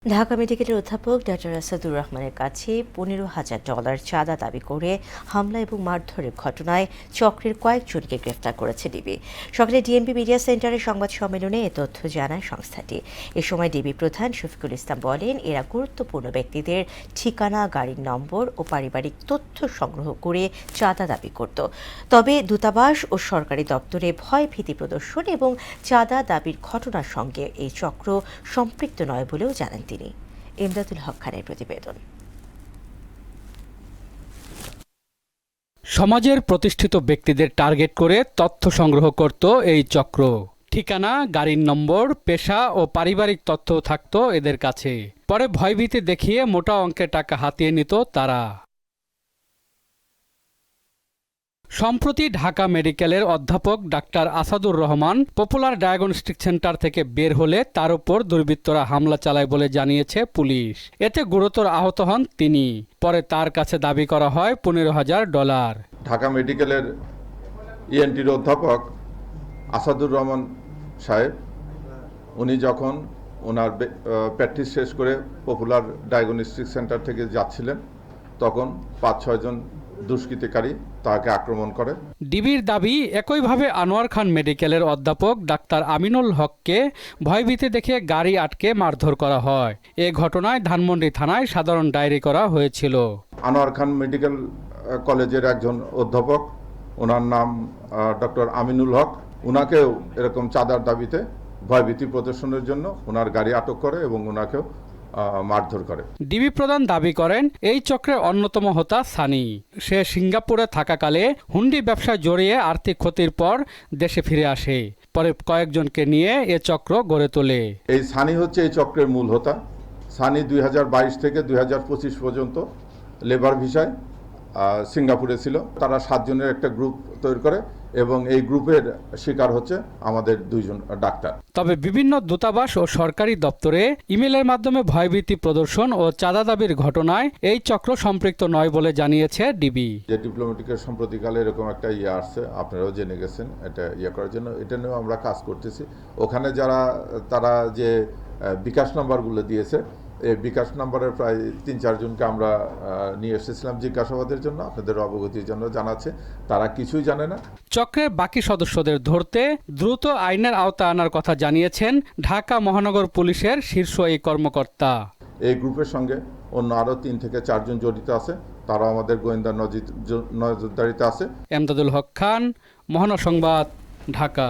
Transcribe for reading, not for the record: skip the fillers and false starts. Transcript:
ঢাকা মেডিকেলের অধ্যাপক ডক্টর আসাদুর রহমানের কাছে $15,000 চাঁদা দাবি করে হামলা এবং মারধরের ঘটনায় চক্রের কয়েকজনকে গ্রেফতার করেছে ডিবি। সকালে ডিএমপি মিডিয়া সেন্টারে সংবাদ সম্মেলনে এ তথ্য জানায় সংস্থাটি। এ সময় ডিবি প্রধান শফিকুল ইসলাম বলেন, এরা গুরুত্বপূর্ণ ব্যক্তিদের ঠিকানা, গাড়ির নম্বর ও পারিবারিক তথ্য সংগ্রহ করে চাঁদা দাবি করত। তবে দূতাবাস ও সরকারি দপ্তরে ভয় ভীতি প্রদর্শন এবং চাঁদা দাবির ঘটনার সঙ্গে এই চক্র সম্পৃক্ত নয় বলেও জানান তিনি। ইমদাদুল হক খানের প্রতিবেদন। সমাজের প্রতিষ্ঠিত ব্যক্তিদের টার্গেট করে তথ্য সংগ্রহ করত এই চক্র। ঠিকানা, গাড়ির নম্বর, পেশা ও পারিবারিক তথ্য থাকত এদের কাছে। পরে ভয়ভীতি দেখিয়ে মোটা অঙ্কের টাকা হাতিয়ে নিত তারা। সম্প্রতি ঢাকা মেডিকেলের অধ্যাপক doctor Asadur Rahman popular diagnostic centre থেকে বের হলে তার উপর দুর্বৃত্তরা হামলা চালায় বলে জানিয়েছে পুলিশ। এতে গুরুতর আহত হন তিনি। পরে তার কাছে দাবি করা হয় $15,000। ঢাকা মেডিকেলের ইএনটির অধ্যাপক আসাদুর রহমান সাহেব, উনি যখন ওনার প্র্যাকটিস শেষ করে পপুলার ডায়াগনস্টিক সেন্টার থেকে যাচ্ছিলেন, তখন 5-6 জন দুষ্কৃতিকারী তাকে আক্রমণ করে। ডিবির দাবি, একইভাবে আনোয়ার খান মেডিকেলের অধ্যাপক ডাক্তার আমিনুল হককে ভয়ভীতি দেখে গাড়ি আটকে মারধর করা হয়। এ ঘটনায় ধানমন্ডি থানায় সাধারণ ডায়েরি করা হয়েছিল। আনোয়ার খান মেডিকেল কলেজের একজন অধ্যাপক, ওনার নাম ডক্টর আমিনুল হক, ওনাকেও এরকম চাঁদার দাবিতে ভয়ভীতি প্রদর্শনের জন্য ওনার গাড়ি আটক করে এবং ওনাকেও মারধর করে। ডিবি প্রধান দাবি করেন, এই চক্রের অন্যতম হোতা সানি। সে সিঙ্গাপুরে থাকাকালে হুন্ডি ব্যবসায় জড়িয়ে আর্থিক ক্ষতির পর দেশে ফিরে আসে। পরে কয়েকজনকে নিয়ে এ চক্র গড়ে তোলে। এই সানি হচ্ছে এই চক্রের মূল হোতা। সানি 2022 থেকে 2025 পর্যন্ত লেবার ভিসায় সিঙ্গাপুরে ছিল। তারা 7 জনের একটা গ্রুপ তৈরি করে এবং এই গ্রুপের শিকার হচ্ছে আমাদের 2 জন ডাক্তার। তবে বিভিন্ন দূতাবাস ও সরকারি দপ্তরে ইমেলের মাধ্যমে ভয়ভীতি প্রদর্শন ও চাঁদা দাবির ঘটনায় এই চক্র সম্পৃক্ত নয় বলে জানিয়েছে ডিবি। যে ডিপ্লোম্যাটিকের সম্প্রতিকালে এরকম একটা আসছে, আপনারাও জেনে গেছেন, এটা করার জন্য এটা নিয়েও আমরা কাজ করতেছি। ওখানে তারা যে বিকাশ নাম্বারগুলো দিয়েছে, এই বিকাশ নাম্বারের প্রায় 3-4 জনকে আমরা নিয়ে এসেছিলাম জিজ্ঞাসাবাদের জন্য। আপনাদের অবগতির জন্য জানাচ্ছে, তারা কিছুই জানে না। চক্রের বাকি সদস্যদের ধরতে দ্রুত আইনের আওতায় আনার কথা জানিয়েছেন ঢাকা মহানগর পুলিশের শীর্ষ এই কর্মকর্তা। এই গ্রুপের সঙ্গে অন্য আরও 3 থেকে 4 জন জড়িত আছে, তারা আমাদের গোয়েন্দা নজরদারিতে আছে। ইমদাদুল হক খান, মহানগর সংবাদ, ঢাকা।